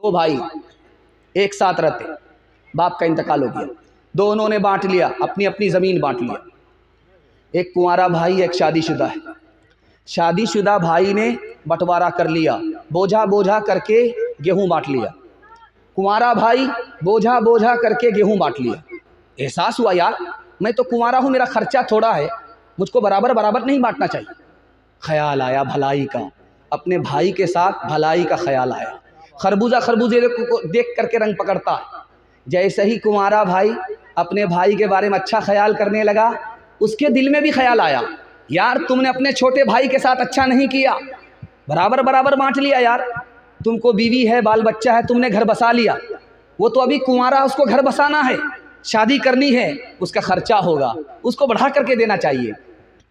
दो भाई एक साथ रहते, बाप का इंतकाल हो गया, दोनों ने बांट लिया, अपनी अपनी ज़मीन बांट लिया। एक कुंवारा भाई, एक शादीशुदा है। शादीशुदा भाई ने बंटवारा कर लिया, बोझा बोझा करके गेहूं बांट लिया। कुंवारा भाई बोझा बोझा करके गेहूं बांट लिया। एहसास हुआ यार मैं तो कुंवारा हूँ, मेरा खर्चा थोड़ा है, मुझको बराबर बराबर नहीं बांटना चाहिए। ख्याल आया भलाई का, अपने भाई के साथ भलाई का ख्याल आया। खरबूजा खरबूजे को देख करके रंग पकड़ता है। जैसे ही कुंवारा भाई अपने भाई के बारे में अच्छा ख्याल करने लगा, उसके दिल में भी ख्याल आया, यार तुमने अपने छोटे भाई के साथ अच्छा नहीं किया, बराबर बराबर बांट लिया। यार तुमको बीवी है, बाल बच्चा है, तुमने घर बसा लिया, वो तो अभी कुंवारा, उसको घर बसाना है, शादी करनी है, उसका खर्चा होगा, उसको बढ़ा करके देना चाहिए।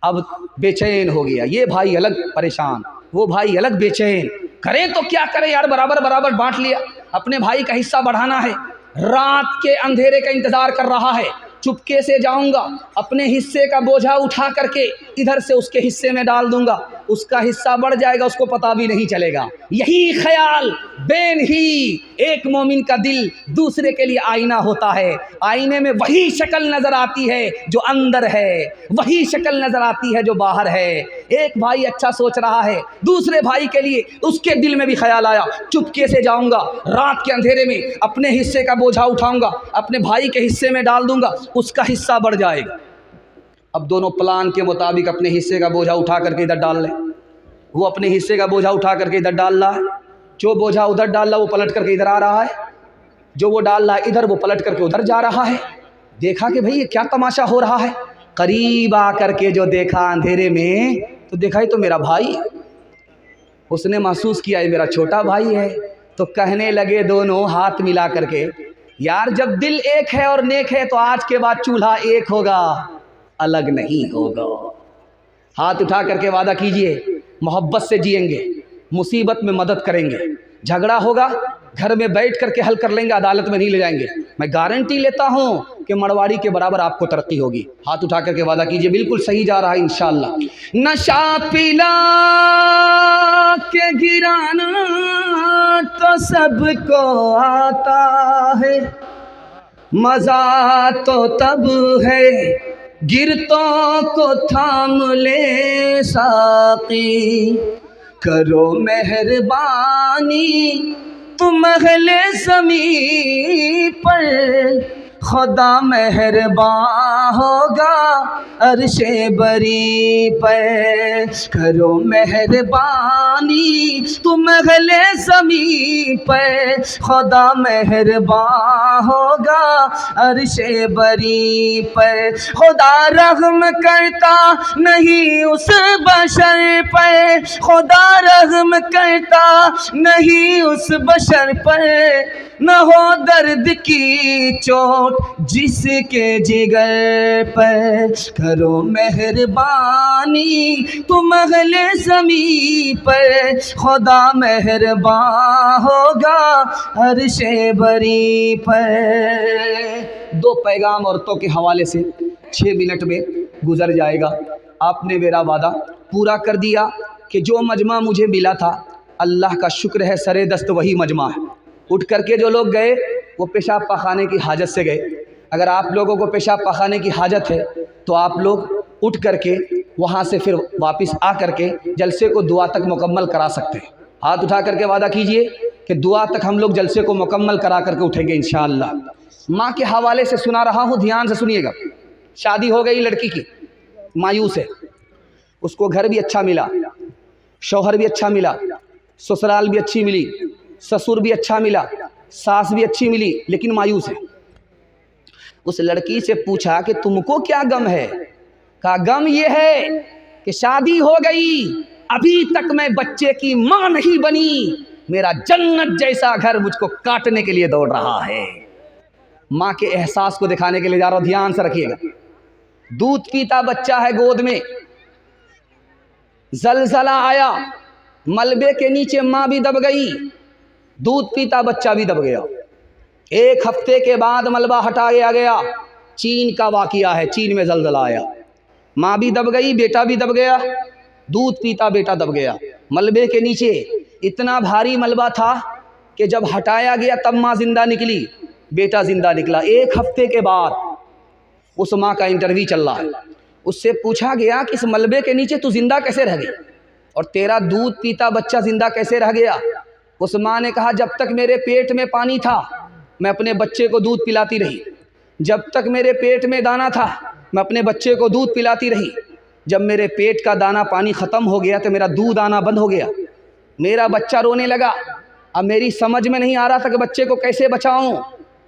अब बेचैन हो गया, ये भाई अलग परेशान, वो भाई अलग बेचैन, करें तो क्या करें यार, बराबर बराबर बांट लिया, अपने भाई का हिस्सा बढ़ाना है। रात के अंधेरे का इंतजार कर रहा है, चुपके से जाऊंगा, अपने हिस्से का बोझा उठा करके इधर से उसके हिस्से में डाल दूंगा, उसका हिस्सा बढ़ जाएगा, उसको पता भी नहीं चलेगा। यही ख्याल बेन ही एक मोमिन का दिल दूसरे के लिए आईना होता है। आईने में वही शक्ल नजर आती है जो अंदर है, वही शक्ल नजर आती है जो बाहर है। एक भाई अच्छा सोच रहा है दूसरे भाई के लिए, उसके दिल में भी ख्याल आया, चुपके से जाऊंगा, रात के अंधेरे में अपने हिस्से का बोझा उठाऊंगा, अपने भाई के हिस्से में डाल दूंगा, उसका हिस्सा बढ़ जाएगा। अब दोनों प्लान के मुताबिक अपने हिस्से का बोझा उठा करके इधर डाल लें। वो अपने हिस्से का बोझा उठा करके इधर डाल रहा है, जो बोझा उधर डाल रहा है वो पलट करके इधर आ रहा है, जो वो डाल रहा है इधर वो पलट करके उधर जा रहा है। देखा कि भाई ये क्या तमाशा हो रहा है। करीब आ करके जो देखा अंधेरे में, तो देखा ही तो मेरा भाई, उसने महसूस किया ये मेरा छोटा भाई है। तो कहने लगे दोनों हाथ मिला करके, यार जब दिल एक है और नेक है तो आज के बाद चूल्हा एक होगा, अलग नहीं होगा। हाथ उठा करके वादा कीजिए, मोहब्बत से जिएंगे, मुसीबत में मदद करेंगे, झगड़ा होगा घर में बैठ करके हल कर लेंगे, अदालत में नहीं ले जाएंगे। मैं गारंटी लेता हूं कि मरवाड़ी के बराबर आपको तरक्की होगी। हाथ उठा करके वादा कीजिए, बिल्कुल सही जा रहा है इंशाअल्लाह। नशा पिला के गिराना तो सबको आता है, मजा तो तब है गिरतों को थाम ले साकी। करो मेहरबानी तुम अहले ज़मीं पर, खुदा मेहरबान होगा अर्शे बरी पर। करो मेहरबानी तुम अहले ज़मीं पर, खुदा मेहरबान होगा अर्शे बरी पर। खुदा रहम करता नहीं उस बशर पर, खुदा रहम करता नहीं उस बशर पर, न हो दर्द की चोट जिसके जिगर पर। करो मेहरबानी तुम अहले ज़मीं पर, खुदा मेहरबान होगा अर्शे बरी पर। दो पैगाम औरतों के हवाले से 6 मिनट में गुजर जाएगा। आपने मेरा वादा पूरा कर दिया कि जो मजमा मुझे मिला था, अल्लाह का शुक्र है सरे दस्त वही मजमा है। उठ करके जो लोग गए वो पेशाब पखाने की हाजत से गए। अगर आप लोगों को पेशाब पखाने की हाजत है तो आप लोग उठ करके वहाँ से फिर वापस आ करके जलसे को दुआ तक मुकम्मल करा सकते हैं। हाथ उठा करके वादा कीजिए कि दुआ तक हम लोग जलसे को मुकम्मल करा करके उठेंगे इंशाअल्लाह। माँ के हवाले से सुना रहा हूँ, ध्यान से सुनिएगा। शादी हो गई लड़की की, मायूस है, उसको घर भी अच्छा मिला, शौहर भी अच्छा मिला, ससुराल भी अच्छी मिली, ससुर भी अच्छा मिला, सास भी अच्छी मिली, लेकिन मायूस है। उस लड़की से पूछा कि तुमको क्या गम है? कहा गम ये है कि शादी हो गई, अभी तक मैं बच्चे की माँ नहीं बनी, मेरा जन्नत जैसा घर मुझको काटने के लिए दौड़ रहा है। माँ के एहसास को दिखाने के लिए जा रहा हूं, ध्यान से रखिएगा। दूध पीता बच्चा है गोद में, जलजला आया, मलबे के नीचे माँ भी दब गई, दूध पीता बच्चा भी दब गया। 1 हफ्ते के बाद मलबा हटाया गया। चीन का वाक़िया है, चीन में जलजला आया, माँ भी दब गई, बेटा भी दब गया, दूध पीता बेटा दब गया। मलबे के नीचे इतना भारी मलबा था कि जब हटाया गया तब माँ जिंदा निकली, बेटा जिंदा निकला। 1 हफ्ते के बाद उस माँ का इंटरव्यू चल रहा है। उससे पूछा गया कि इस मलबे के नीचे तू जिंदा कैसे रह गई और तेरा दूध पीता बच्चा जिंदा कैसे रह गया। उस माँ ने कहा, जब तक मेरे पेट में पानी था मैं अपने बच्चे को दूध पिलाती रही, जब तक मेरे पेट में दाना था मैं अपने बच्चे को दूध पिलाती रही, जब मेरे पेट का दाना पानी ख़त्म हो गया तो मेरा दूध आना बंद हो गया, मेरा बच्चा रोने लगा। अब मेरी समझ में नहीं आ रहा था कि बच्चे को कैसे बचाऊं।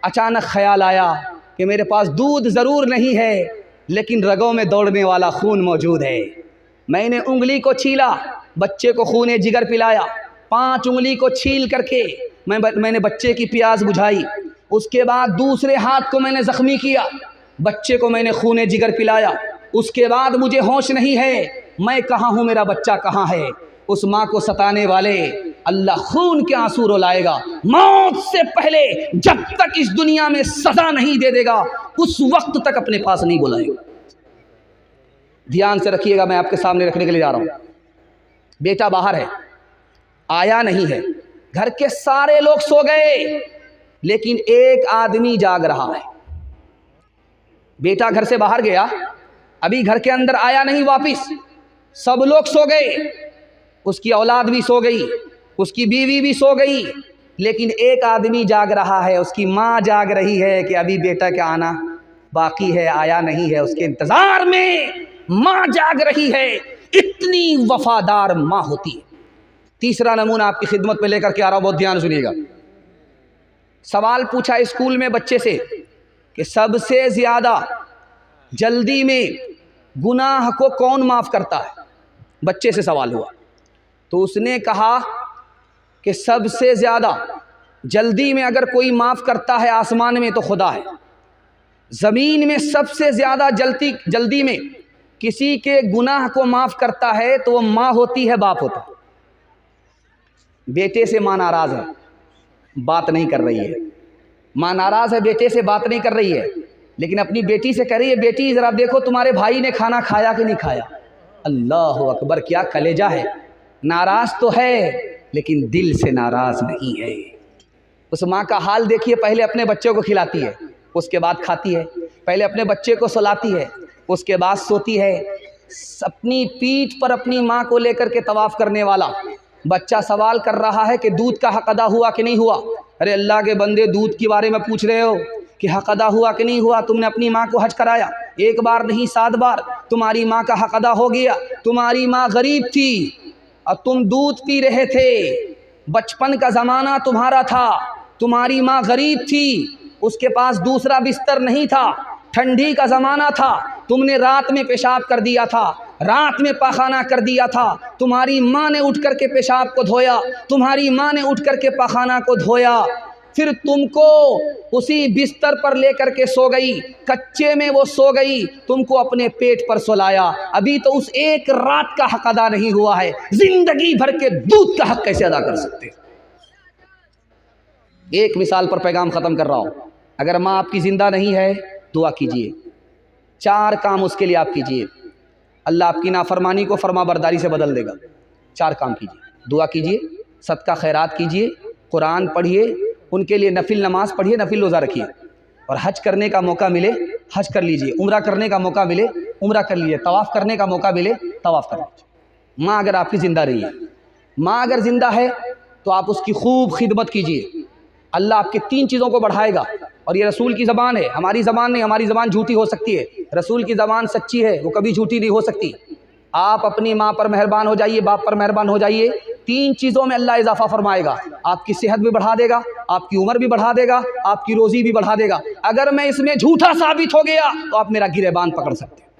अचानक ख्याल आया कि मेरे पास दूध ज़रूर नहीं है लेकिन रगों में दौड़ने वाला खून मौजूद है। मैंने उंगली को छीला, बच्चे को खून जिगर पिलाया। 5 उंगली को छील करके मैंने बच्चे की प्यास बुझाई। उसके बाद दूसरे हाथ को मैंने ज़ख्मी किया, बच्चे को मैंने खून जिगर पिलाया। उसके बाद मुझे होश नहीं है, मैं कहाँ हूँ, मेरा बच्चा कहाँ है। उस माँ को सताने वाले अल्लाह खून के आंसू रुलाएगा। मौत से पहले जब तक इस दुनिया में सजा नहीं दे देगा उस वक्त तक अपने पास नहीं बुलाएगा। ध्यान से रखिएगा, मैं आपके सामने रखने के लिए जा रहा हूँ। बेटा बाहर है, आया नहीं है, घर के सारे लोग सो गए लेकिन एक आदमी जाग रहा है। बेटा घर से बाहर गया, अभी घर के अंदर आया नहीं वापिस, सब लोग सो गए, उसकी औलाद भी सो गई, उसकी बीवी भी सो गई, लेकिन एक आदमी जाग रहा है। उसकी माँ जाग रही है कि अभी बेटा का आना बाकी है, आया नहीं है, उसके इंतज़ार में माँ जाग रही है। इतनी वफादार माँ होती है। तीसरा नमूना आपकी खिदमत में लेकर के आ रहा हूँ, बहुत ध्यान सुनिएगा। सवाल पूछा स्कूल में बच्चे से कि सबसे ज़्यादा जल्दी में गुनाह को कौन माफ़ करता है। बच्चे से सवाल हुआ तो उसने कहा कि सबसे ज़्यादा जल्दी में अगर कोई माफ़ करता है आसमान में तो खुदा है, ज़मीन में सबसे ज़्यादा जल्दी में किसी के गुनाह को माफ़ करता है तो वो माँ होती है, बाप होता है। बेटे से माँ नाराज़ है, बात नहीं कर रही है। माँ नाराज़ है, बेटे से बात नहीं कर रही है, लेकिन अपनी बेटी से कह रही है, बेटी ज़रा देखो तुम्हारे भाई ने खाना खाया कि नहीं खाया। अल्लाह अकबर, क्या कलेजा है। नाराज़ तो है लेकिन दिल से नाराज़ नहीं है। उस माँ का हाल देखिए, पहले अपने बच्चों को खिलाती है, उसके बाद खाती है, पहले अपने बच्चे को सुलाती है, उसके बाद सोती है। अपनी पीठ पर अपनी माँ को लेकर के तवाफ़ करने वाला बच्चा सवाल कर रहा है कि दूध का हक़ अदा हुआ कि नहीं हुआ। अरे अल्लाह के बंदे, दूध के बारे में पूछ रहे हो कि हक़ अदा हुआ कि नहीं हुआ। तुमने अपनी माँ को हज कराया, 1 बार नहीं 7 बार, तुम्हारी माँ का हक़ अदा हो गया। तुम्हारी माँ गरीब थी और तुम दूध पी रहे थे, बचपन का ज़माना तुम्हारा था, तुम्हारी माँ गरीब थी, उसके पास दूसरा बिस्तर नहीं था, ठंडी का ज़माना था, तुमने रात में पेशाब कर दिया था, रात में पाखाना कर दिया था, तुम्हारी माँ ने उठ कर के पेशाब को धोया, तुम्हारी माँ ने उठ कर के पाखाना को धोया, फिर तुमको उसी बिस्तर पर लेकर के सो गई, कच्चे में वो सो गई, तुमको अपने पेट पर सुलाया। अभी तो उस एक रात का हक़ अदा नहीं हुआ है, जिंदगी भर के दूध का हक़ कैसे अदा कर सकते। एक मिसाल पर पैगाम ख़त्म कर रहा हूँ। अगर माँ आपकी ज़िंदा नहीं है, दुआ कीजिए, 4 काम उसके लिए आप कीजिए, अल्लाह आपकी नाफरमानी को फरमाबरदारी से बदल देगा। 4 काम कीजिए, दुआ कीजिए, सदका खैरात कीजिए, कुरान पढ़िए, उनके लिए नफिल नमाज पढ़िए, नफिल रोज़ा रखिए, और हज करने का मौका मिले हज कर लीजिए, उम्रा करने का मौका मिले उम्रा कर लीजिए, तवाफ़ करने का मौका मिले तवाफ़ कर लीजिए। माँ अगर आपकी ज़िंदा रही है, माँ अगर ज़िंदा है तो आप उसकी खूब खिदमत कीजिए। अल्लाह आपके 3 चीज़ों को बढ़ाएगा। और ये रसूल की ज़बान है, हमारी ज़बान नहीं। हमारी ज़बान झूठी हो सकती है, रसूल की ज़बान सच्ची है, वो कभी झूठी नहीं हो सकती। आप अपनी माँ पर मेहरबान हो जाइए, बाप पर मेहरबान हो जाइए। 3 चीज़ों में अल्लाह इजाफ़ा फरमाएगा। आपकी सेहत भी बढ़ा देगा, आपकी उम्र भी बढ़ा देगा, आपकी रोज़ी भी बढ़ा देगा। अगर मैं इसमें झूठा साबित हो गया तो आप मेरा गिरेबान पकड़ सकते हैं।